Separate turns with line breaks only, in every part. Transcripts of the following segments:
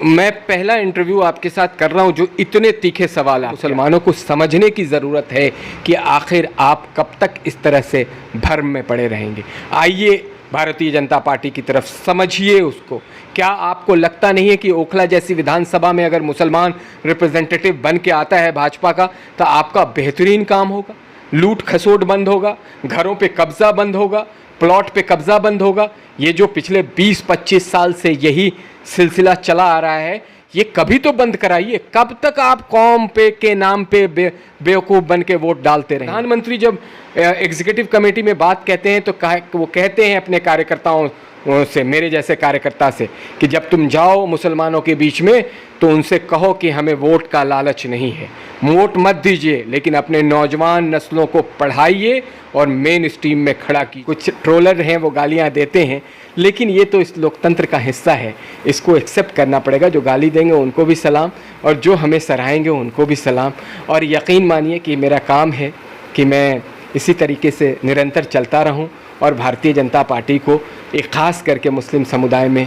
मैं पहला इंटरव्यू आपके साथ कर रहा हूं जो इतने तीखे सवाल है। मुसलमानों को समझने की ज़रूरत है कि आखिर आप कब तक इस तरह से भर्म में पड़े रहेंगे। आइए भारतीय जनता पार्टी की तरफ समझिए उसको। क्या आपको लगता नहीं है कि ओखला जैसी विधानसभा में अगर मुसलमान रिप्रेजेंटेटिव बन के आता है भाजपा का, तो आपका बेहतरीन काम होगा, लूट खसोट बंद होगा, घरों पे कब्जा बंद होगा, प्लॉट पे कब्जा बंद होगा। ये जो पिछले 20-25 साल से यही सिलसिला चला आ रहा है, ये कभी तो बंद कराइए। कब तक आप कौम पे के नाम पे बेवकूफ़ बन के वोट डालते रहें। प्रधानमंत्री जब एग्जीक्यूटिव कमेटी में बात कहते हैं तो वो कहते हैं अपने कार्यकर्ताओं से, मेरे जैसे कार्यकर्ता से, कि जब तुम जाओ मुसलमानों के बीच में तो उनसे कहो कि हमें वोट का लालच नहीं है, वोट मत दीजिए, लेकिन अपने नौजवान नस्लों को पढ़ाइए और मेन स्ट्रीम में खड़ा की। कुछ ट्रोलर हैं वो गालियां देते हैं, लेकिन ये तो इस लोकतंत्र का हिस्सा है, इसको एक्सेप्ट करना पड़ेगा। जो गाली देंगे उनको भी सलाम और जो हमें सराहेंगे उनको भी सलाम। और यकीन मानिए कि मेरा काम है कि मैं इसी तरीके से निरंतर चलता रहूं और भारतीय जनता पार्टी को एक ख़ास करके मुस्लिम समुदाय में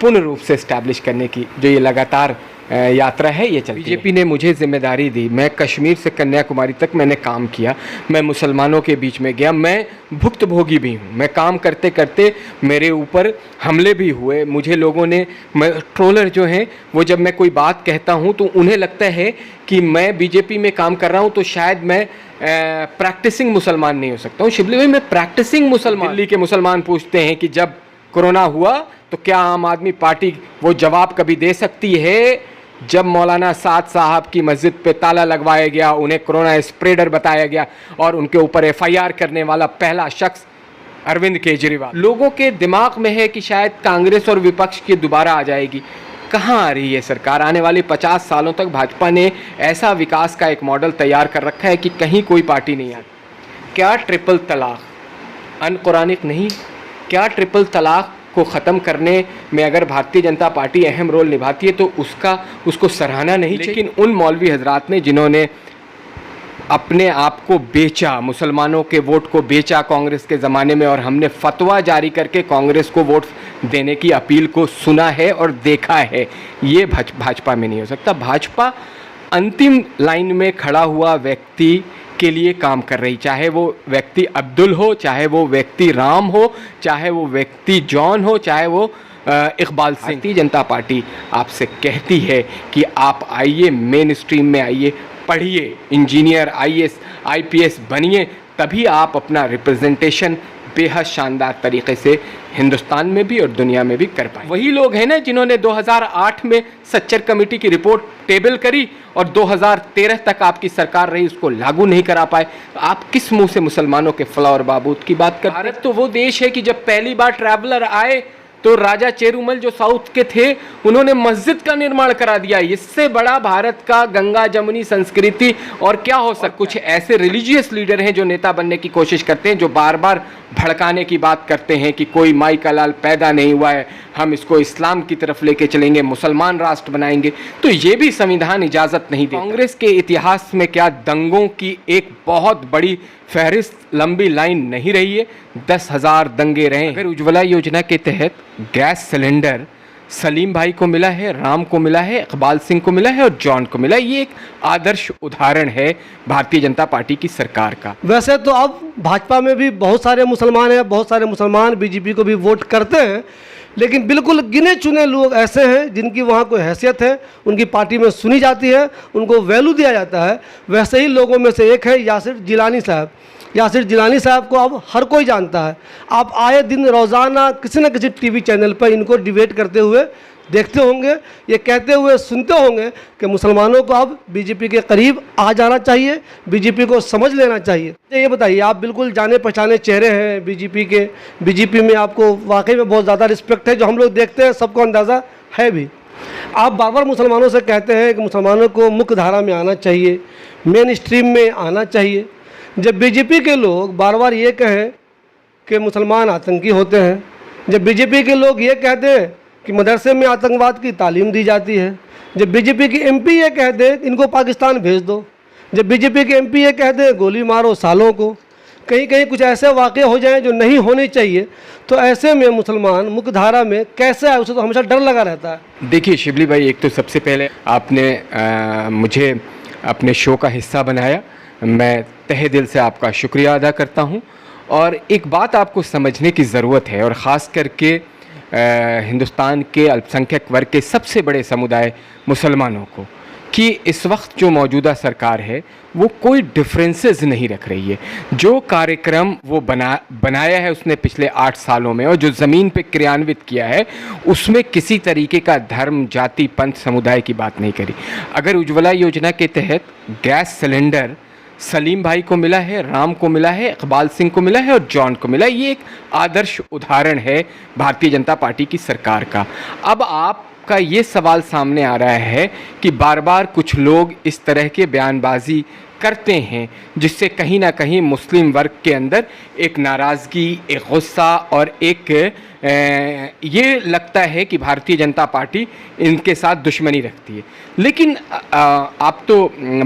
पूर्ण रूप से इस्टेब्लिश करने की जो ये लगातार यात्रा है ये चलती है। बीजेपी ने मुझे जिम्मेदारी दी, मैं कश्मीर से कन्याकुमारी तक मैंने काम किया, मैं मुसलमानों के बीच में गया, मैं भुक्तभोगी भी हूँ। मैं काम करते करते मेरे ऊपर हमले भी हुए, मुझे लोगों ने, ट्रोलर जो हैं वो, जब मैं कोई बात कहता हूँ तो उन्हें लगता है कि मैं बीजेपी में काम कर रहा हूँ तो शायद मैं प्रैक्टिसिंग मुसलमान नहीं हो सकता हूँ। शिबली भाई, मैं प्रैक्टिसिंग मुसलमान। दिल्ली के मुसलमान पूछते हैं कि जब कोरोना हुआ तो क्या आम आदमी पार्टी वो जवाब कभी दे सकती है जब मौलाना साद साहब की मस्जिद पे ताला लगवाया गया, उन्हें कोरोना स्प्रेडर बताया गया और उनके ऊपर एफआईआर करने वाला पहला शख्स अरविंद केजरीवाल। लोगों के दिमाग में है कि शायद कांग्रेस और विपक्ष की दोबारा आ जाएगी। कहाँ आ रही है सरकार? आने वाले 50 सालों तक भाजपा ने ऐसा विकास का एक मॉडल तैयार कर रखा है कि कहीं कोई पार्टी नहीं आती। क्या ट्रिपल तलाक अनकुरानिक नहीं? क्या ट्रिपल तलाक को ख़त्म करने में अगर भारतीय जनता पार्टी अहम रोल निभाती है तो उसको सराहना नहीं चाहिए? लेकिन उन मौलवी हजरात ने जिन्होंने अपने आप को बेचा, मुसलमानों के वोट को बेचा कांग्रेस के ज़माने में, और हमने फतवा जारी करके कांग्रेस को वोट देने की अपील को सुना है और देखा है, ये भाजपा में नहीं हो सकता। भाजपा अंतिम लाइन में खड़ा हुआ व्यक्ति के लिए काम कर रही, चाहे वो व्यक्ति अब्दुल हो, चाहे वो व्यक्ति राम हो, चाहे वो व्यक्ति जॉन हो, चाहे वो इकबाल सिंह। भारतीय जनता पार्टी आपसे कहती है कि आप आइए, मेन स्ट्रीम में आइए, पढ़िए, इंजीनियर, आईएएस, आईपीएस बनिए, तभी आप अपना रिप्रेजेंटेशन बेहद शानदार तरीके से हिंदुस्तान में भी और दुनिया में भी कर पाए। वही लोग हैं ना जिन्होंने 2008 में सच्चर कमेटी की रिपोर्ट टेबल करी और 2013 तक आपकी सरकार रही, उसको लागू नहीं करा पाए। आप किस मुंह से मुसलमानों के फलाह और बहबूद की बात करते हैं? भारत तो वो देश है कि जब पहली बार ट्रैवलर आए तो राजा चेरुमल जो साउथ के थे उन्होंने मस्जिद का निर्माण करा दिया। इससे बड़ा भारत का गंगा जमुनी संस्कृति और क्या हो सकता? कुछ ऐसे रिलीजियस लीडर हैं जो नेता बनने की कोशिश करते हैं, जो बार बार भड़काने की बात करते हैं कि कोई माई का लाल पैदा नहीं हुआ है, हम इसको इस्लाम की तरफ लेके चलेंगे, मुसलमान राष्ट्र बनाएंगे, तो ये भी संविधान इजाज़त नहीं देता। कांग्रेस के इतिहास में क्या दंगों की एक बहुत बड़ी फहरिस्त लंबी लाइन नहीं रही है? 10,000 दंगे रहे। अगर उज्ज्वला योजना के तहत गैस सिलेंडर सलीम भाई को मिला है, राम को मिला है, इकबाल सिंह को मिला है और जॉन को मिला है, ये एक आदर्श उदाहरण है भारतीय जनता पार्टी की सरकार का।
वैसे तो अब भाजपा में भी बहुत सारे मुसलमान हैं, बहुत सारे मुसलमान बीजेपी को भी वोट करते हैं, लेकिन बिल्कुल गिने चुने लोग ऐसे हैं जिनकी वहाँ कोई हैसियत है, उनकी पार्टी में सुनी जाती है, उनको वैल्यू दिया जाता है। वैसे ही लोगों में से एक है यासिर जिलानी साहब। यासिर जिलानी साहब को अब हर कोई जानता है। आप आए दिन रोज़ाना किसी न किसी टीवी चैनल पर इनको डिबेट करते हुए देखते होंगे, ये कहते हुए सुनते होंगे कि मुसलमानों को अब बीजेपी के करीब आ जाना चाहिए, बीजेपी को समझ लेना चाहिए। ये बताइए, आप बिल्कुल जाने पहचाने चेहरे हैं बीजेपी के, बीजेपी में आपको वाकई में बहुत ज़्यादा रिस्पेक्ट है, जो हम लोग देखते हैं सबको अंदाज़ा है भी। आप बार बार मुसलमानों से कहते हैं कि मुसलमानों को मुख्य धारा में आना चाहिए, मेन स्ट्रीम में आना चाहिए। जब बीजेपी के लोग बार बार ये कहें कि मुसलमान आतंकी होते हैं, जब बीजेपी के लोग ये कहते हैं कि मदरसे में आतंकवाद की तालीम दी जाती है, जब बीजेपी की एमपी ये कह दे इनको पाकिस्तान भेज दो, जब बीजेपी के एमपी ये कह दे गोली मारो सालों को, कहीं कहीं कुछ ऐसे वाक़े हो जाएं जो नहीं होने चाहिए, तो ऐसे में मुसलमान मुख्य धारा में कैसे आए, उसे तो हमेशा डर लगा रहता है।
देखिए शिबली भाई, एक तो सबसे पहले आपने मुझे अपने शो का हिस्सा बनाया, मैं तहे दिल से आपका शुक्रिया अदा करता हूं। और एक बात आपको समझने की ज़रूरत है, और ख़ास करके हिंदुस्तान के अल्पसंख्यक वर्ग के सबसे बड़े समुदाय मुसलमानों को, कि इस वक्त जो मौजूदा सरकार है वो कोई डिफरेंसेस नहीं रख रही है। जो कार्यक्रम वो बनाया है उसने पिछले 8 सालों में, और जो ज़मीन पे क्रियान्वित किया है उसमें किसी तरीके का धर्म, जाति, पंथ, समुदाय की बात नहीं करी। अगर उज्ज्वला योजना के तहत गैस सिलेंडर सलीम भाई को मिला है, राम को मिला है, इकबाल सिंह को मिला है और जॉन को मिला है, ये एक आदर्श उदाहरण है भारतीय जनता पार्टी की सरकार का। अब आपका ये सवाल सामने आ रहा है कि बार बार कुछ लोग इस तरह के बयानबाजी करते हैं जिससे कहीं ना कहीं मुस्लिम वर्ग के अंदर एक नाराज़गी, एक गुस्सा और एक ये लगता है कि भारतीय जनता पार्टी इनके साथ दुश्मनी रखती है। लेकिन आप तो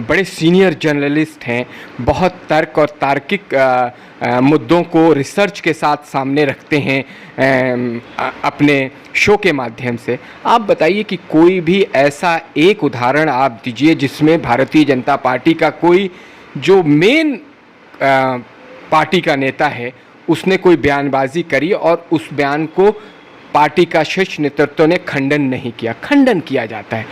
बड़े सीनियर जर्नलिस्ट हैं, बहुत तर्क और तार्किक मुद्दों को रिसर्च के साथ सामने रखते हैं अपने शो के माध्यम से। आप बताइए कि कोई भी ऐसा एक उदाहरण आप दीजिए जिसमें भारतीय जनता पार्टी का कोई जो मेन पार्टी का नेता है उसने कोई बयानबाजी करी और उस बयान को पार्टी का शीर्ष नेतृत्व ने खंडन नहीं किया। खंडन किया जाता है।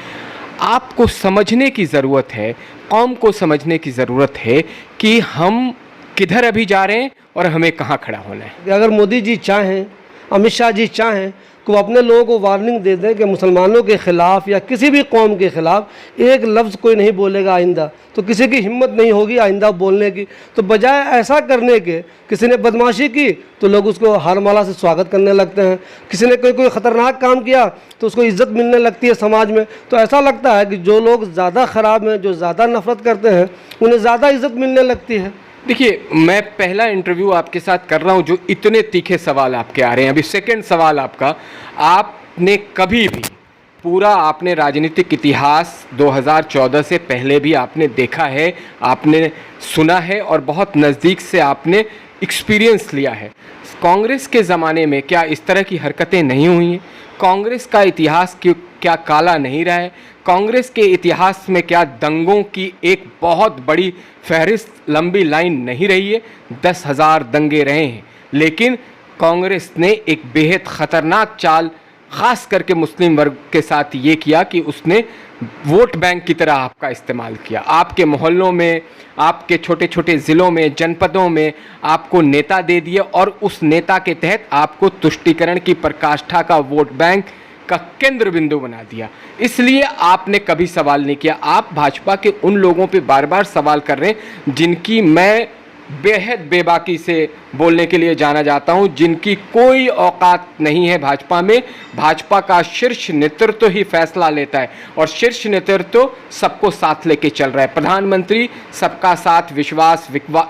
आपको समझने की ज़रूरत है, कौम को समझने की ज़रूरत है कि हम किधर अभी जा रहे हैं और हमें कहाँ खड़ा होना है।
अगर मोदी जी चाहें, अमित शाह जी चाहें कि वो अपने लोगों को वार्निंग दे दें कि मुसलमानों के ख़िलाफ़ या किसी भी कौम के ख़िलाफ़ एक लफ्ज़ कोई नहीं बोलेगा आइंदा, तो किसी की हिम्मत नहीं होगी आइंदा बोलने की। तो बजाय ऐसा करने के, किसी ने बदमाशी की तो लोग उसको हारमाला से स्वागत करने लगते हैं, किसी ने कोई ख़तरनाक काम किया तो उसको इज़्ज़त मिलने लगती है समाज में। तो ऐसा लगता है कि जो लोग ज़्यादा ख़राब हैं, जो ज़्यादा नफ़रत करते हैं, उन्हें ज़्यादा इज़्ज़त मिलने लगती है।
देखिए, मैं पहला इंटरव्यू आपके साथ कर रहा हूं जो इतने तीखे सवाल आपके आ रहे हैं। अभी सेकंड सवाल आपका, आपने कभी भी पूरा आपने राजनीतिक इतिहास 2014 से पहले भी आपने देखा है, आपने सुना है और बहुत नज़दीक से आपने एक्सपीरियंस लिया है। कांग्रेस के ज़माने में क्या इस तरह की हरकतें नहीं हुई हैं? कांग्रेस का इतिहास क्या काला नहीं रहा है? कांग्रेस के इतिहास में क्या दंगों की एक बहुत बड़ी फहरिस्त, लंबी लाइन नहीं रही है? 10,000 दंगे रहे हैं, लेकिन कांग्रेस ने एक बेहद ख़तरनाक चाल ख़ास करके मुस्लिम वर्ग के साथ ये किया कि उसने वोट बैंक की तरह आपका इस्तेमाल किया। आपके मोहल्लों में, आपके छोटे छोटे ज़िलों में, जनपदों में आपको नेता दे दिए और उस नेता के तहत आपको तुष्टीकरण की प्रकाष्ठा का वोट बैंक का केंद्र बिंदु बना दिया। इसलिए आपने कभी सवाल नहीं किया। आप भाजपा के उन लोगों पे बार बार सवाल कर रहे हैं जिनकी मैं बेहद बेबाकी से बोलने के लिए जाना जाता हूं, जिनकी कोई औकात नहीं है भाजपा में। भाजपा का शीर्ष नेतृत्व ही फैसला लेता है और शीर्ष नेतृत्व सबको साथ लेके चल रहा है। प्रधानमंत्री सबका साथ, विश्वास,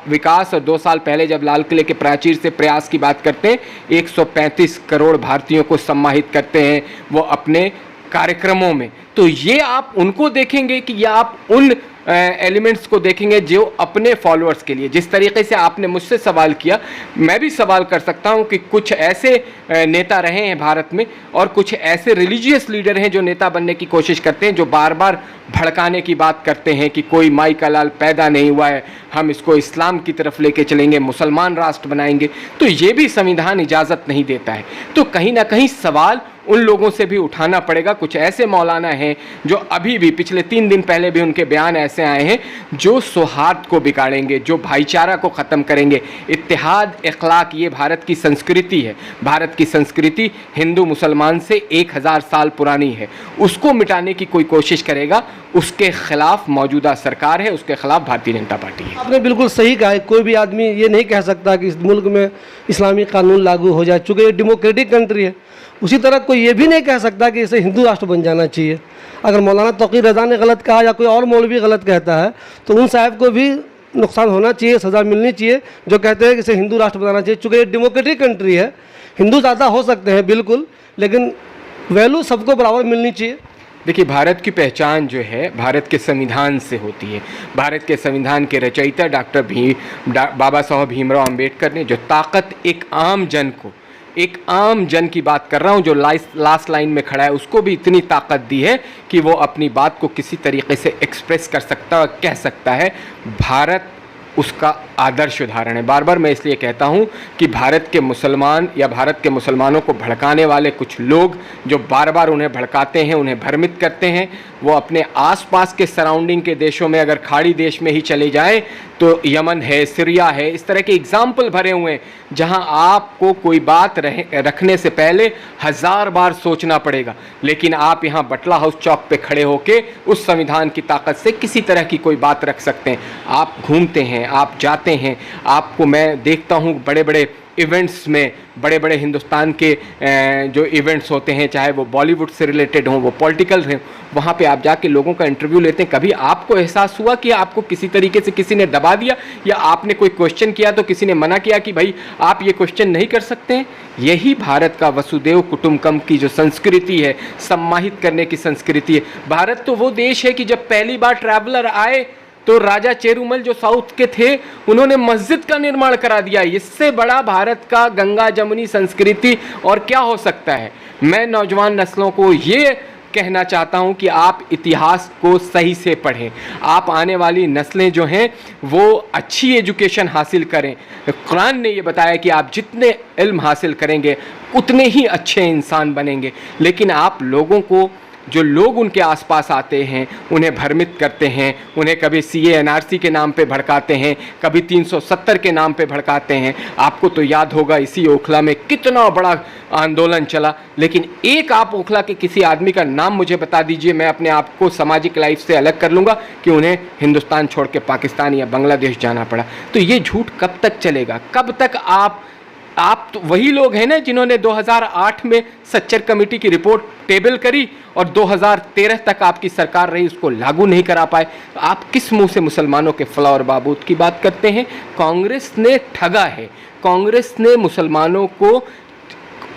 विकास, और 2 साल पहले जब लाल किले के प्राचीर से प्रयास की बात करते हैं, 135 करोड़ भारतीयों को सम्मानित करते हैं वो अपने कार्यक्रमों में। तो ये आप उनको देखेंगे कि या आप उन एलिमेंट्स को देखेंगे जो अपने फॉलोअर्स के लिए, जिस तरीके से आपने मुझसे सवाल किया, मैं भी सवाल कर सकता हूं कि कुछ ऐसे नेता रहे हैं भारत में और कुछ ऐसे रिलीजियस लीडर हैं जो नेता बनने की कोशिश करते हैं, जो बार बार भड़काने की बात करते हैं कि कोई माई का लाल पैदा नहीं हुआ है, हम इसको इस्लाम की तरफ लेके चलेंगे, मुसलमान राष्ट्र बनाएंगे। तो ये भी संविधान इजाज़त नहीं देता है। तो कहीं ना कहीं सवाल उन लोगों से भी उठाना पड़ेगा। कुछ ऐसे मौलाना हैं जो अभी भी, पिछले 3 दिन पहले भी उनके बयान ऐसे आए हैं जो सौहार्द को बिगाड़ेंगे, जो भाईचारा को ख़त्म करेंगे। इत्तेहाद, इखलाक, ये भारत की संस्कृति है। भारत की संस्कृति हिंदू मुसलमान से 1000 साल पुरानी है। उसको मिटाने की कोई कोशिश करेगा, उसके खिलाफ मौजूदा सरकार है, उसके खिलाफ भारतीय जनता पार्टी है।
आपने बिल्कुल सही कहा है। कोई भी आदमी ये नहीं कह सकता कि इस मुल्क में इस्लामी कानून लागू हो जाए, चूँकि ये डेमोक्रेटिक कंट्री है। उसी तरह कोई ये भी नहीं कह सकता कि इसे हिंदू राष्ट्र बन जाना चाहिए। अगर मौलाना तौकीर रज़ा ने गलत कहा या कोई और मौलवी गलत कहता है तो उन साहब को भी नुकसान होना चाहिए, सज़ा मिलनी चाहिए, जो कहते हैं कि इसे हिंदू राष्ट्र बनाना चाहिए। चूँकि ये डेमोक्रेटिक कंट्री है, हिंदू ज़्यादा हो सकते हैं बिल्कुल, लेकिन वैल्यू सबको बराबर मिलनी चाहिए।
देखिए, भारत की पहचान जो है भारत के संविधान से होती है। भारत के संविधान के रचयिता बाबा साहब भीमराव अंबेडकर ने जो ताकत एक आम जन की बात कर रहा हूँ, जो लास्ट लाइन में खड़ा है, उसको भी इतनी ताकत दी है कि वो अपनी बात को किसी तरीके से एक्सप्रेस कर सकता है और कह सकता है। भारत उसका आदर्श उदाहरण है। बार बार मैं इसलिए कहता हूँ कि भारत के मुसलमान या भारत के मुसलमानों को भड़काने वाले कुछ लोग जो बार बार उन्हें भड़काते हैं, उन्हें भ्रमित करते हैं, वो अपने आसपास के सराउंडिंग के देशों में, अगर खाड़ी देश में ही चले जाएं तो यमन है, सीरिया है, इस तरह के एग्जाम्पल भरे हुए हैं जहां आपको कोई बात रखने से पहले 1000 बार सोचना पड़ेगा। लेकिन आप यहां बटला हाउस चौक पे खड़े होके उस संविधान की ताकत से किसी तरह की कोई बात रख सकते हैं। आप घूमते हैं, आप जाते हैं, आपको मैं देखता हूं बड़े बड़े इवेंट्स में, बड़े बड़े हिंदुस्तान के जो इवेंट्स होते हैं, चाहे वो बॉलीवुड से रिलेटेड हों, वो पॉलिटिकल हैं, वहाँ पे आप जाके लोगों का इंटरव्यू लेते हैं। कभी आपको एहसास हुआ कि आपको किसी तरीके से किसी ने दबा दिया, या आपने कोई क्वेश्चन किया तो किसी ने मना किया कि भाई आप ये क्वेश्चन नहीं कर सकते हैं? यही भारत का वसुदेव कुटुंबकम की जो संस्कृति है, सम्मानित करने की संस्कृति है। भारत तो वो देश है कि जब पहली बार ट्रैवलर आए तो राजा चेरुमल जो साउथ के थे, उन्होंने मस्जिद का निर्माण करा दिया। इससे बड़ा भारत का गंगा जमुनी संस्कृति और क्या हो सकता है? मैं नौजवान नस्लों को ये कहना चाहता हूं कि आप इतिहास को सही से पढ़ें। आप आने वाली नस्लें जो हैं वो अच्छी एजुकेशन हासिल करें। कुरान ने ये बताया कि आप जितने इल्म हासिल करेंगे उतने ही अच्छे इंसान बनेंगे। लेकिन आप लोगों को, जो लोग उनके आसपास आते हैं, उन्हें भ्रमित करते हैं, उन्हें कभी CA NRC के नाम पे भड़काते हैं, कभी 370 के नाम पे भड़काते हैं। आपको तो याद होगा इसी ओखला में कितना बड़ा आंदोलन चला। लेकिन एक आप ओखला के किसी आदमी का नाम मुझे बता दीजिए, मैं अपने आप को सामाजिक लाइफ से अलग कर लूँगा, कि उन्हें हिंदुस्तान छोड़ के पाकिस्तान या बांग्लादेश जाना पड़ा। तो ये झूठ कब तक चलेगा? कब तक आप तो वही लोग हैं ना जिन्होंने 2008 में सच्चर कमेटी की रिपोर्ट टेबल करी और 2013 तक आपकी सरकार रही, उसको लागू नहीं करा पाए। तो आप किस मुंह से मुसलमानों के फलाह और बहबूद की बात करते हैं? कांग्रेस ने ठगा है। कांग्रेस ने मुसलमानों को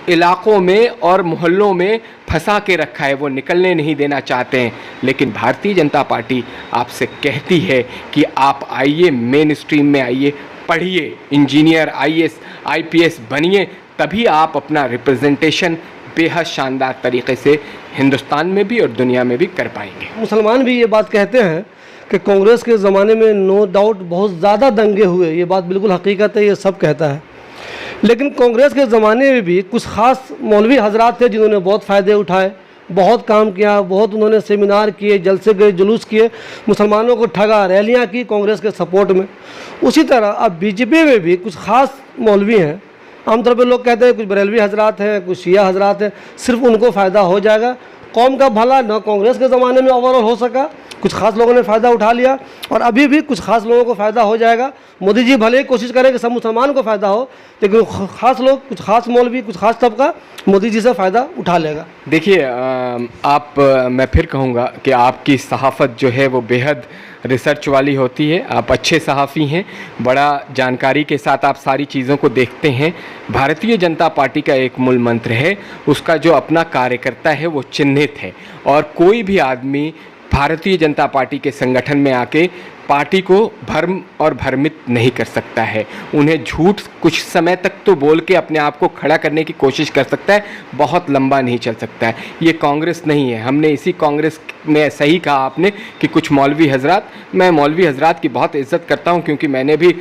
इलाकों में और मोहल्लों में फंसा के रखा है, वो निकलने नहीं देना चाहते हैं। लेकिन भारतीय जनता पार्टी आपसे कहती है कि आप आइए, मेन स्ट्रीम में आइए, पढ़िए, इंजीनियर, IAS IPS बनिए, तभी आप अपना रिप्रेजेंटेशन बेहद शानदार तरीके से हिंदुस्तान में भी और दुनिया में भी कर पाएंगे।
मुसलमान भी ये बात कहते हैं कि कांग्रेस के ज़माने में नो डाउट बहुत ज़्यादा दंगे हुए, ये बात बिल्कुल हकीकत है, ये सब कहता है। लेकिन कांग्रेस के ज़माने में भी कुछ ख़ास मौलवी हजरात थे जिन्होंने बहुत फ़ायदे उठाए, बहुत काम किया, बहुत उन्होंने सेमिनार किए, जलसे गए, जुलूस किए, मुसलमानों को ठगा, रैलियां की कांग्रेस के सपोर्ट में। उसी तरह अब बीजेपी में भी कुछ ख़ास मौलवी हैं। आमतौर पर लोग कहते हैं कुछ बरेलवी हजरात हैं, कुछ शिया हजरात हैं, सिर्फ उनको फ़ायदा हो जाएगा। कौम का भला न कांग्रेस के ज़माने में ओवरऑल हो सका, कुछ ख़ास लोगों ने फ़ायदा उठा लिया और अभी भी कुछ ख़ास लोगों को फ़ायदा हो जाएगा। मोदी जी भले ही कोशिश करें कि सब मुसलमान को फ़ायदा हो, लेकिन ख़ास लोग, कुछ ख़ास मौलवी, कुछ ख़ास तबका मोदी जी से फ़ायदा उठा लेगा।
देखिए, मैं फिर कहूँगा कि आपकी सहाफ़त जो है वो बेहद रिसर्च वाली होती है। आप अच्छे सहाफ़ी हैं, बड़ा जानकारी के साथ आप सारी चीज़ों को देखते हैं। भारतीय जनता पार्टी का एक मूल मंत्र है, उसका जो अपना कार्यकर्ता है वो चिन्हित है, और कोई भी आदमी भारतीय जनता पार्टी के संगठन में आके पार्टी को भ्रम और भ्रमित नहीं कर सकता है। उन्हें झूठ कुछ समय तक तो बोल के अपने आप को खड़ा करने की कोशिश कर सकता है, बहुत लंबा नहीं चल सकता है। ये कांग्रेस नहीं है। हमने इसी कांग्रेस में सही कहा आपने कि कुछ मौलवी हजरात, मैं मौलवी हजरात की बहुत इज़्ज़त करता हूँ, क्योंकि मैंने भी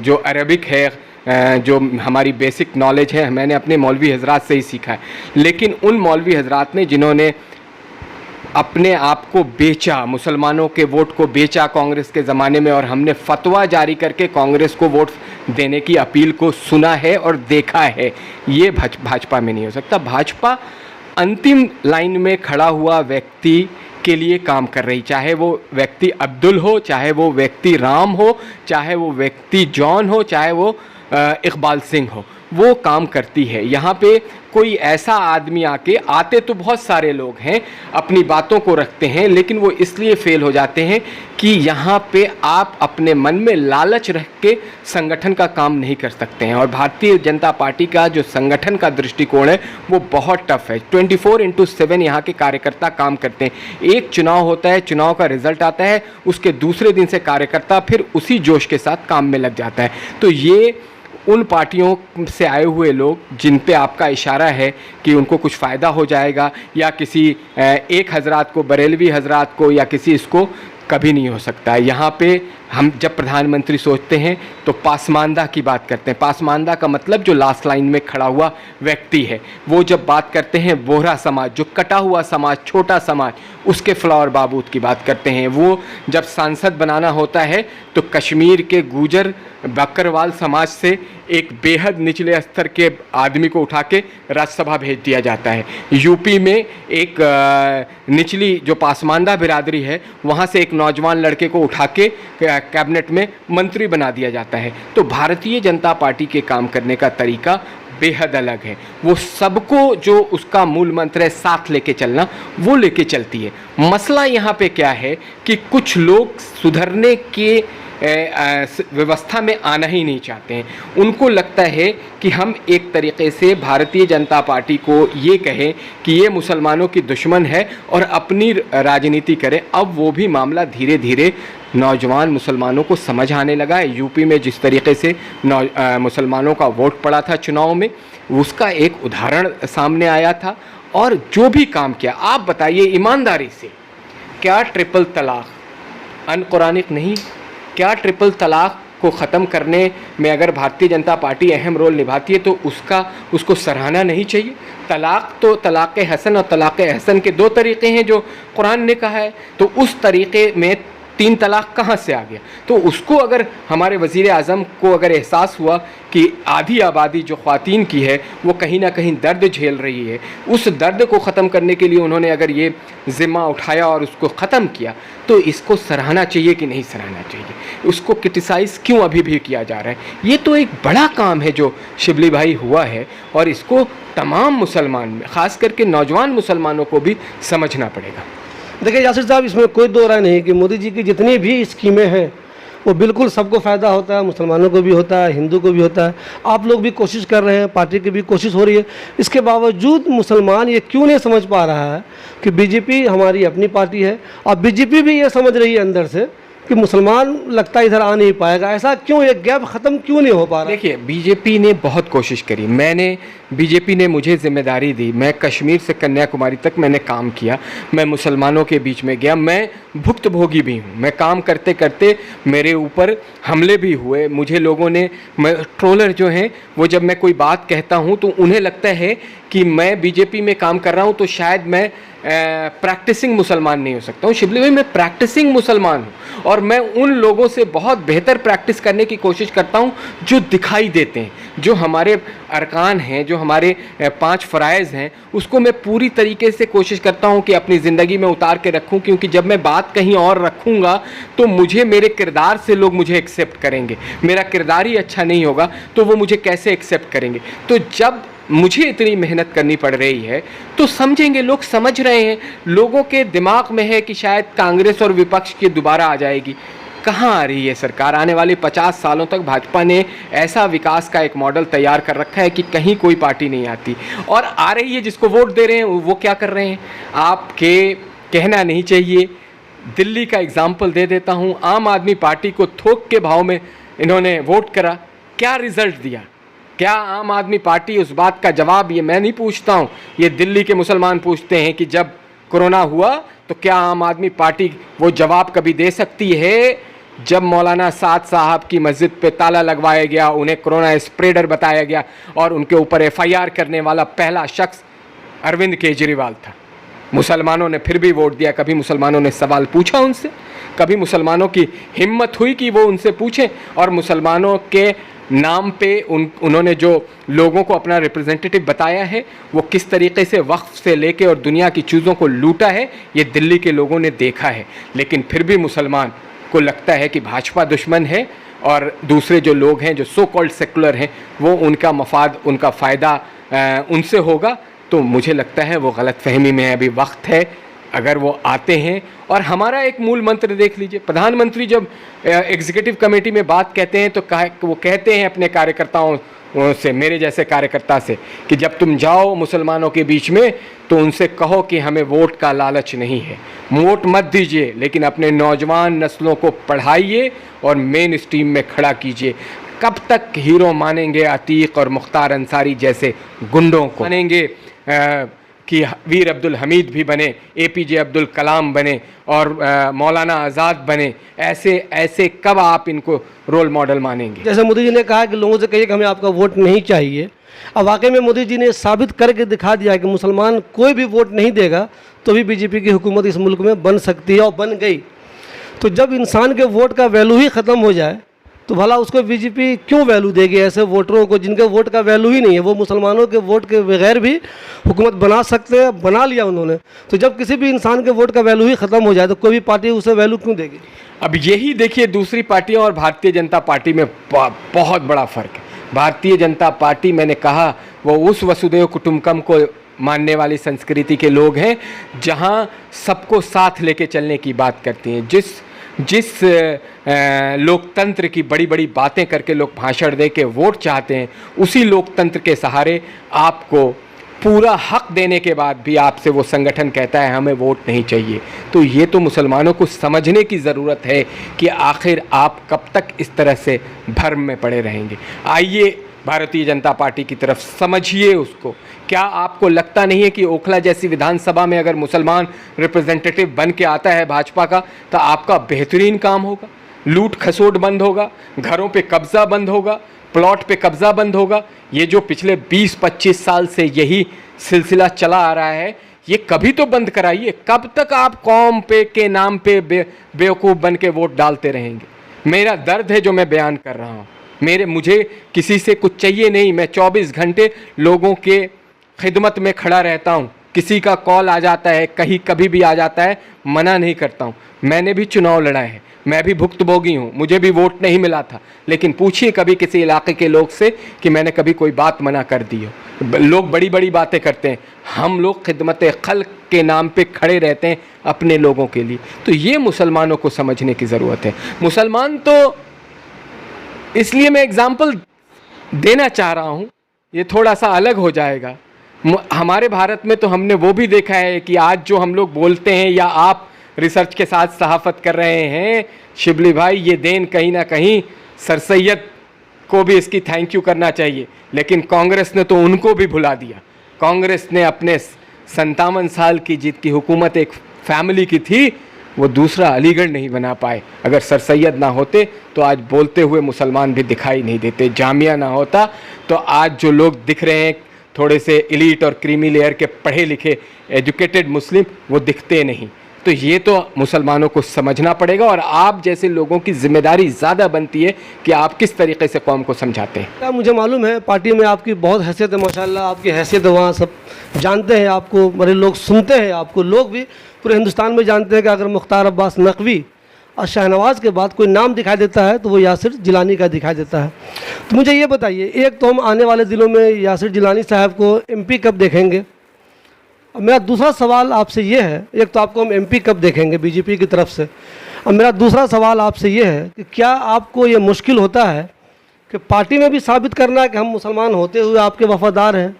जो अरबिक है, जो हमारी बेसिक नॉलेज है, मैंने अपने मौलवी हजरात से ही सीखा है। लेकिन उन मौलवी हजरात ने जिन्होंने अपने आप को बेचा, मुसलमानों के वोट को बेचा कांग्रेस के ज़माने में, और हमने फतवा जारी करके कांग्रेस को वोट देने की अपील को सुना है और देखा है। ये भाजपा में नहीं हो सकता। भाजपा अंतिम लाइन में खड़ा हुआ व्यक्ति के लिए काम कर रही, चाहे वो व्यक्ति अब्दुल हो, चाहे वो व्यक्ति राम हो, चाहे वो व्यक्ति जॉन हो, चाहे वो इकबाल सिंह हो। वो काम करती है। यहाँ पे कोई ऐसा आदमी आते तो बहुत सारे लोग हैं, अपनी बातों को रखते हैं, लेकिन वो इसलिए फेल हो जाते हैं कि यहाँ पे आप अपने मन में लालच रख के संगठन का काम नहीं कर सकते हैं। और भारतीय जनता पार्टी का जो संगठन का दृष्टिकोण है वो बहुत टफ है। 24/7 यहाँ के कार्यकर्ता काम करते हैं। एक चुनाव होता है, चुनाव का रिजल्ट आता है, उसके दूसरे दिन से कार्यकर्ता फिर उसी जोश के साथ काम में लग जाता है। तो ये उन पार्टियों से आए हुए लोग जिन पे आपका इशारा है कि उनको कुछ फ़ायदा हो जाएगा, या किसी एक हजरात को, बरेलवी हजरात को, या किसी इसको, कभी नहीं हो सकता है। यहाँ पे हम जब प्रधानमंत्री सोचते हैं तो पासमानदा की बात करते हैं। पासमानदा का मतलब जो लास्ट लाइन में खड़ा हुआ व्यक्ति है। वो जब बात करते हैं बोहरा समाज, जो कटा हुआ समाज, छोटा समाज, उसके फ्लावर बाबूत की बात करते हैं। वो जब सांसद बनाना होता है तो कश्मीर के गुजर बकरवाल समाज से एक बेहद निचले स्तर के आदमी को उठा के राज्यसभा भेज दिया जाता है। यूपी में एक निचली जो पासमानदा बिरादरी है, वहाँ से एक नौजवान लड़के को उठा के कैबिनेट में मंत्री बना दिया जाता है। तो भारतीय जनता पार्टी के काम करने का तरीका बेहद अलग है। वो सबको, जो उसका मूल मंत्र है साथ लेके चलना, वो लेके चलती है। मसला यहाँ पे क्या है कि कुछ लोग सुधरने के व्यवस्था में आना ही नहीं चाहते हैं। उनको लगता है कि हम एक तरीके से भारतीय जनता पार्टी को ये कहें कि ये मुसलमानों की दुश्मन है और अपनी राजनीति करें। अब वो भी मामला धीरे धीरे नौजवान मुसलमानों को समझ आने लगा है। यूपी में जिस तरीके से मुसलमानों का वोट पड़ा था चुनाव में, उसका एक उदाहरण सामने आया था। और जो भी काम किया, आप बताइए ईमानदारी से, क्या ट्रिपल तलाक अनकुरानिक नहीं? क्या ट्रिपल तलाक को ख़त्म करने में अगर भारतीय जनता पार्टी अहम रोल निभाती है तो उसको सराहना नहीं चाहिए? तलाक तो तलाक़ हसन और तलाक़ अहसन के दो तरीक़े हैं जो कुरान ने कहा है, तो उस तरीक़े में 3 तलाक कहाँ से आ गया? तो उसको अगर हमारे वज़ीर आज़म को अगर एहसास हुआ कि आधी आबादी जो ख़वातीन की है वो कहीं ना कहीं दर्द झेल रही है, उस दर्द को ख़त्म करने के लिए उन्होंने अगर ये ज़िम्मा उठाया और उसको ख़त्म किया, तो इसको सराहना चाहिए कि नहीं सराहना चाहिए? उसको क्रिटिसाइज़ क्यों अभी भी किया जा रहा है? ये तो एक बड़ा काम है जो शिबली भाई हुआ है, और इसको तमाम मुसलमान, ख़ास करके नौजवान मुसलमानों को भी समझना पड़ेगा।
देखिए यासिर साहब, इसमें कोई दो राय नहीं कि मोदी जी की जितनी भी स्कीमें हैं वो बिल्कुल सबको फ़ायदा होता है, मुसलमानों को भी होता है, हिंदू को भी होता है। आप लोग भी कोशिश कर रहे हैं, पार्टी की भी कोशिश हो रही है। इसके बावजूद मुसलमान ये क्यों नहीं समझ पा रहा है कि बीजेपी हमारी अपनी पार्टी है, और बीजेपी भी ये समझ रही है अंदर से कि मुसलमान लगता है इधर आ नहीं पाएगा। ऐसा क्यों, ये गैप ख़त्म क्यों नहीं हो पा रहा?
देखिए, बीजेपी ने बहुत कोशिश करी। बीजेपी ने मुझे जिम्मेदारी दी, मैं कश्मीर से कन्याकुमारी तक मैंने काम किया, मैं मुसलमानों के बीच में गया, मैं भुक्तभोगी भी हूँ। मैं काम करते करते मेरे ऊपर हमले भी हुए। मुझे लोगों ने, ट्रोलर जो हैं वो, जब मैं कोई बात कहता हूँ तो उन्हें लगता है कि मैं बीजेपी में काम कर रहा हूँ तो शायद मैं प्रैक्टिसिंग मुसलमान नहीं हो सकता हूँ। शिबली भाई, मैं प्रैक्टिसिंग मुसलमान हूँ, और मैं उन लोगों से बहुत बेहतर प्रैक्टिस करने की कोशिश करता हूँ जो दिखाई देते हैं। जो हमारे अरकान हैं, जो हमारे 5 फ़राइज़ हैं, उसको मैं पूरी तरीके से कोशिश करता हूँ कि अपनी ज़िंदगी में उतार के रखूँ, क्योंकि जब मैं बात कहीं और रखूँगा तो मुझे, मेरे किरदार से लोग मुझे एक्सेप्ट करेंगे। मेरा किरदार ही अच्छा नहीं होगा तो वो मुझे कैसे एक्सेप्ट करेंगे? तो जब मुझे इतनी मेहनत करनी पड़ रही है तो समझेंगे लोग, समझ रहे हैं। लोगों के दिमाग में है कि शायद कांग्रेस और विपक्ष की दोबारा आ जाएगी। कहाँ आ रही है सरकार? आने वाले 50 सालों तक भाजपा ने ऐसा विकास का एक मॉडल तैयार कर रखा है कि कहीं कोई पार्टी नहीं आती, और आ रही है जिसको वोट दे रहे हैं वो क्या कर रहे हैं आपके कहना नहीं चाहिए। दिल्ली का एग्जाम्पल दे देता हूँ। आम आदमी पार्टी को थोक के भाव में इन्होंने वोट करा, क्या रिजल्ट दिया? क्या आम आदमी पार्टी उस बात का जवाब, ये मैं नहीं पूछता हूँ, ये दिल्ली के मुसलमान पूछते हैं कि जब कोरोना हुआ तो क्या आम आदमी पार्टी वो जवाब कभी दे सकती है? जब मौलाना साद साहब की मस्जिद पे ताला लगवाया गया, उन्हें कोरोना स्प्रेडर बताया गया और उनके ऊपर FIR करने वाला पहला शख्स अरविंद केजरीवाल था। मुसलमानों ने फिर भी वोट दिया। कभी मुसलमानों ने सवाल पूछा उनसे? कभी मुसलमानों की हिम्मत हुई कि वो उनसे पूछें? और मुसलमानों के नाम पे उन्होंने जो लोगों को अपना रिप्रेजेंटेटिव बताया है, वो किस तरीके से वक्फ से लेके और दुनिया की चीज़ों को लूटा है, ये दिल्ली के लोगों ने देखा है। लेकिन फिर भी मुसलमान को लगता है कि भाजपा दुश्मन है, और दूसरे जो लोग हैं जो सो कॉल्ड सेकुलर हैं वो उनका मफाद, उनका फ़ायदा उनसे होगा, तो मुझे लगता है वो गलतफहमी में अभी वक्त है। अगर वो आते हैं, और हमारा एक मूल मंत्र देख लीजिए, प्रधानमंत्री जब एग्जीक्यूटिव कमेटी में बात कहते हैं तो वो कहते हैं अपने कार्यकर्ताओं से, मेरे जैसे कार्यकर्ता से, कि जब तुम जाओ मुसलमानों के बीच में तो उनसे कहो कि हमें वोट का लालच नहीं है, वोट मत दीजिए, लेकिन अपने नौजवान नस्लों को पढ़ाइए और मेन स्ट्रीम में खड़ा कीजिए। कब तक हीरो मानेंगे अतीक और मुख्तार अंसारी जैसे गुंडों को? मानेंगे कि वीर अब्दुल हमीद भी बने, APJ अब्दुल कलाम बने और मौलाना आज़ाद बने? ऐसे कब आप इनको रोल मॉडल मानेंगे?
जैसे मोदी जी ने कहा कि लोगों से कहिए कि हमें आपका वोट नहीं चाहिए, अब वाकई में मोदी जी ने साबित करके दिखा दिया कि मुसलमान कोई भी वोट नहीं देगा तो भी बीजेपी की हुकूमत इस मुल्क में बन सकती है और बन गई। तो जब इंसान के वोट का वैल्यू ही ख़त्म हो जाए तो भला उसको बीजेपी क्यों वैल्यू देगी ऐसे वोटरों को जिनके वोट का वैल्यू ही नहीं है? वो मुसलमानों के वोट के बगैर भी हुकूमत बना सकते हैं, बना लिया उन्होंने। तो जब किसी भी इंसान के वोट का वैल्यू ही ख़त्म हो जाए तो कोई भी पार्टी उसे वैल्यू क्यों देगी?
अब यही देखिए दूसरी पार्टियों और भारतीय जनता पार्टी में बहुत बड़ा फ़र्क है। भारतीय जनता पार्टी, मैंने कहा, वो उस वसुधैव कुटुंबकम को मानने वाली संस्कृति के लोग हैं जहां सबको साथ लेके चलने की बात करती हैं। जिस लोकतंत्र की बड़ी बड़ी बातें करके लोग भाषण दे के वोट चाहते हैं, उसी लोकतंत्र के सहारे आपको पूरा हक देने के बाद भी आपसे वो संगठन कहता है हमें वोट नहीं चाहिए। तो ये तो मुसलमानों को समझने की ज़रूरत है कि आखिर आप कब तक इस तरह से भ्रम में पड़े रहेंगे। आइए भारतीय जनता पार्टी की तरफ समझिए उसको। क्या आपको लगता नहीं है कि ओखला जैसी विधानसभा में अगर मुसलमान रिप्रेजेंटेटिव बन के आता है भाजपा का, तो आपका बेहतरीन काम होगा, लूट खसोट बंद होगा, घरों पे कब्ज़ा बंद होगा, प्लॉट पे कब्ज़ा बंद होगा। ये जो पिछले 20-25 साल से यही सिलसिला चला आ रहा है, ये कभी तो बंद कराइए। कब तक आप कौम पे के नाम पे बेवकूफ़ बन के वोट डालते रहेंगे? मेरा दर्द है जो मैं बयान कर रहा हूँ। मुझे किसी से कुछ चाहिए नहीं, मैं 24 घंटे लोगों के खिदमत में खड़ा रहता हूँ। किसी का कॉल आ जाता है, कभी भी आ जाता है, मना नहीं करता हूँ। मैंने भी चुनाव लड़ा है, मैं भी भुक्तभोगी हूँ, मुझे भी वोट नहीं मिला था, लेकिन पूछिए कभी किसी इलाके के लोग से कि मैंने कभी कोई बात मना कर दी हो। लोग बड़ी बड़ी बातें करते हैं, हम लोग खिदमत खल्क के नाम पे खड़े रहते हैं अपने लोगों के लिए। तो ये मुसलमानों को समझने की ज़रूरत है। मुसलमान तो, इसलिए मैं एग्ज़ाम्पल देना चाह रहा हूँ, ये थोड़ा सा अलग हो जाएगा। हमारे भारत में तो हमने वो भी देखा है कि आज जो हम लोग बोलते हैं या आप रिसर्च के साथ सहाफ़त कर रहे हैं, शिबली भाई, ये देन कहीं ना कहीं सर सैयद को भी इसकी थैंक यू करना चाहिए, लेकिन कांग्रेस ने तो उनको भी भुला दिया। कांग्रेस ने अपने 57 साल की जीत की हुकूमत एक फैमिली की थी, वो दूसरा अलीगढ़ नहीं बना पाए। अगर सर सैयद ना होते तो आज बोलते हुए मुसलमान भी दिखाई नहीं देते। जामिया ना होता तो आज जो लोग दिख रहे हैं थोड़े से एलीट और क्रीमी लेयर के पढ़े लिखे एजुकेटेड मुस्लिम, वो दिखते नहीं। तो ये तो मुसलमानों को समझना पड़ेगा, और आप जैसे लोगों की जिम्मेदारी ज़्यादा बनती है कि आप किस तरीके से कौम को समझाते हैं।
क्या मुझे मालूम है पार्टी में आपकी बहुत हैसियत है, माशाल्लाह आपकी हैसियत वहाँ सब जानते हैं, आपको बड़े लोग सुनते हैं, आपको लोग भी पूरे हिंदुस्तान में जानते हैं कि अगर मुख्तार अब्बास नकवी और शाहनवाज़ के बाद कोई नाम दिखाई देता है तो वो यासिर जिलानी का दिखाई देता है। तो मुझे ये बताइए, एक तो हम आने वाले दिनों में यासिर जिलानी साहब को MP कब देखेंगे? अब मेरा दूसरा सवाल आपसे ये है, एक तो आपको हम MP कब देखेंगे बीजेपी की तरफ से, और मेरा दूसरा सवाल आपसे ये है कि क्या आपको ये मुश्किल होता है कि पार्टी में भी साबित करना है कि हम मुसलमान होते हुए आपके वफादार हैं,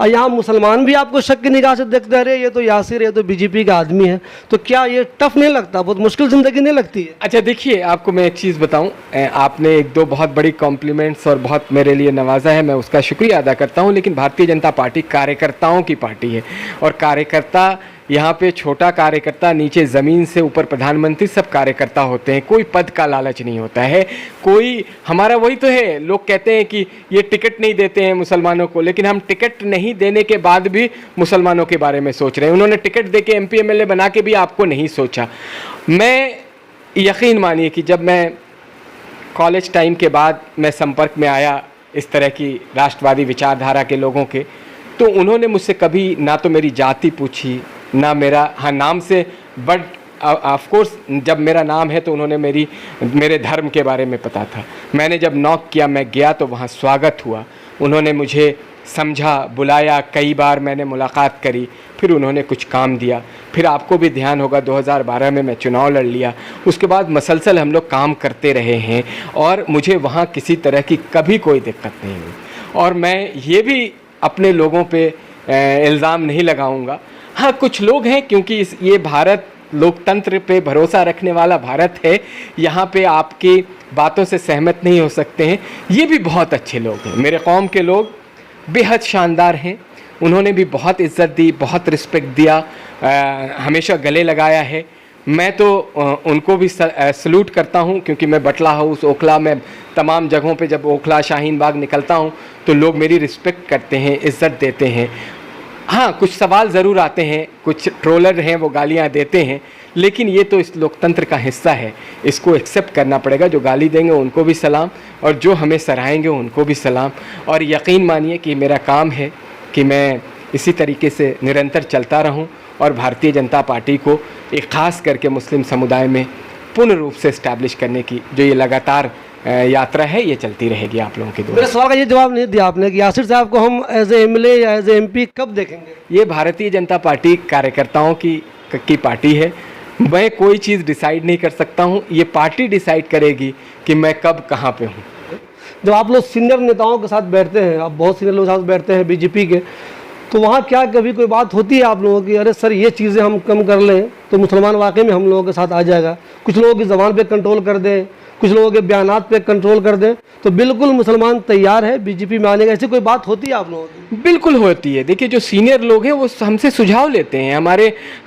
और यहाँ मुसलमान भी आपको शक की निगाह से देखते रहे, ये तो यासिर, ये तो बीजेपी का आदमी है? तो क्या ये टफ नहीं लगता, बहुत मुश्किल ज़िंदगी नहीं लगती है?
अच्छा देखिए, आपको मैं एक चीज़ बताऊं, आपने एक दो बहुत बड़ी कॉम्प्लीमेंट्स और बहुत मेरे लिए नवाजा है, मैं उसका शुक्रिया अदा करता हूं। लेकिन भारतीय जनता पार्टी कार्यकर्ताओं की पार्टी है, और कार्यकर्ता यहाँ पे छोटा कार्यकर्ता, नीचे ज़मीन से ऊपर प्रधानमंत्री, सब कार्यकर्ता होते हैं। कोई पद का लालच नहीं होता है। कोई, हमारा वही तो है, लोग कहते हैं कि ये टिकट नहीं देते हैं मुसलमानों को, लेकिन हम टिकट नहीं देने के बाद भी मुसलमानों के बारे में सोच रहे हैं। उन्होंने टिकट दे के MP MLA बना के भी आपको नहीं सोचा। मैं, यकीन मानिए कि जब मैं कॉलेज टाइम के बाद मैं संपर्क में आया इस तरह की राष्ट्रवादी विचारधारा के लोगों के, तो उन्होंने मुझसे कभी ना तो मेरी जाति पूछी, ना मेरा, हाँ नाम से, बट ऑफ कोर्स जब मेरा नाम है तो उन्होंने मेरे धर्म के बारे में पता था। मैंने जब नॉक किया, मैं गया तो वहाँ स्वागत हुआ, उन्होंने मुझे समझा, बुलाया, कई बार मैंने मुलाकात करी, फिर उन्होंने कुछ काम दिया। फिर आपको भी ध्यान होगा 2012 में मैं चुनाव लड़ लिया, उसके बाद मसलसल हम लोग काम करते रहे हैं और मुझे वहाँ किसी तरह की कभी कोई दिक्कत नहीं हुई। और मैं ये भी अपने लोगों पे इल्ज़ाम नहीं लगाऊंगा। हाँ, कुछ लोग हैं, क्योंकि ये भारत लोकतंत्र पे भरोसा रखने वाला भारत है, यहाँ पे आपकी बातों से सहमत नहीं हो सकते हैं। ये भी बहुत अच्छे लोग हैं, मेरे कौम के लोग बेहद शानदार हैं, उन्होंने भी बहुत इज़्ज़त दी, बहुत रिस्पेक्ट दिया, हमेशा गले लगाया है। मैं तो उनको भी सल्यूट करता हूँ, क्योंकि मैं बटला हाउस, ओखला में तमाम जगहों पे जब ओखला, शाहीन बाग निकलता हूँ तो लोग मेरी रिस्पेक्ट करते हैं, इज़्ज़त देते हैं। हाँ, कुछ सवाल ज़रूर आते हैं, कुछ ट्रोलर हैं वो गालियाँ देते हैं, लेकिन ये तो इस लोकतंत्र का हिस्सा है, इसको एक्सेप्ट करना पड़ेगा। जो गाली देंगे उनको भी सलाम और जो हमें सराहेंगे उनको भी सलाम। और यकीन मानिए कि मेरा काम है कि मैं इसी तरीके से निरंतर चलता रहूं और भारतीय जनता पार्टी को एक ख़ास करके मुस्लिम समुदाय में पूर्ण रूप से इस्टेब्लिश करने की जो ये लगातार यात्रा है, ये चलती रहेगी आप लोगों के द्वारा।
मेरे सवाल का ये जवाब नहीं दिया आपने कि यासिर साहब को हम एज ए एमएलए या एज ए एमपी कब देखेंगे?
ये भारतीय जनता पार्टी कार्यकर्ताओं की पार्टी है, मैं कोई चीज़ डिसाइड नहीं कर सकता हूँ, ये पार्टी डिसाइड करेगी कि मैं कब कहाँ पे हूँ।
जब आप लोग सीनियर नेताओं के साथ बैठते हैं, आप बहुत सीनियर लोगों के साथ बैठते हैं बीजेपी के, तो वहाँ क्या कभी कोई बात होती है आप लोगों की, अरे सर ये चीज़ें हम कम कर लें तो मुसलमान वाकई में हम लोगों के साथ आ जाएगा, कुछ लोगों की ज़बान पे कंट्रोल कर दें, कुछ लोगों के बयानात पे कंट्रोल कर दें, तो बिल्कुल मुसलमान तैयार है बीजेपी में आने का, ऐसी कोई बात होती है आप लोगों की?
बिल्कुल होती है। देखिए, जो सीनियर लोग हैं वो हमसे सुझाव लेते हैं,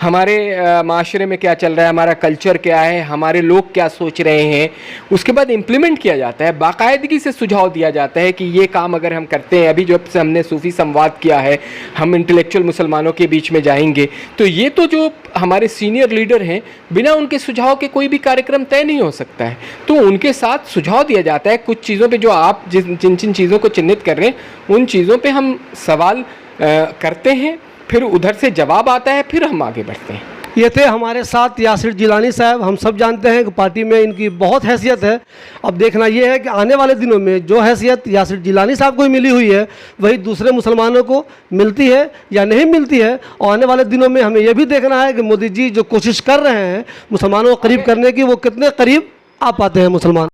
हमारे माशरे में क्या चल रहा है, हमारा कल्चर क्या है, हमारे लोग क्या सोच रहे हैं, उसके बाद इम्प्लीमेंट किया जाता है, बाकायदगी से सुझाव दिया जाता है कि ये काम अगर हम करते हैं, अभी जब से हमने सूफ़ी संवाद किया है, हम इंटेलेक्चुअल मुसलमानों के बीच में जाएंगे, तो ये तो जो हमारे सीनियर लीडर हैं, बिना उनके सुझाव के कोई भी कार्यक्रम तय नहीं हो सकता है। तो उनके साथ सुझाव दिया जाता है कुछ चीज़ों पे, जो आप जिन चीज़ों को चिन्हित कर रहे हैं उन चीज़ों पे हम सवाल करते हैं, फिर उधर से जवाब आता है, फिर हम आगे बढ़ते हैं।
ये थे हमारे साथ यासिर जिलानी साहब। हम सब जानते हैं कि पार्टी में इनकी बहुत हैसियत है। अब देखना ये है कि आने वाले दिनों में जो हैसियत यासिर जिलानी साहब को मिली हुई है वही दूसरे मुसलमानों को मिलती है या नहीं मिलती है। और आने वाले दिनों में हमें यह भी देखना है कि मोदी जी जो कोशिश कर रहे हैं मुसलमानों को करीब करने की, वो कितने करीब आ पाते हैं मुसलमान।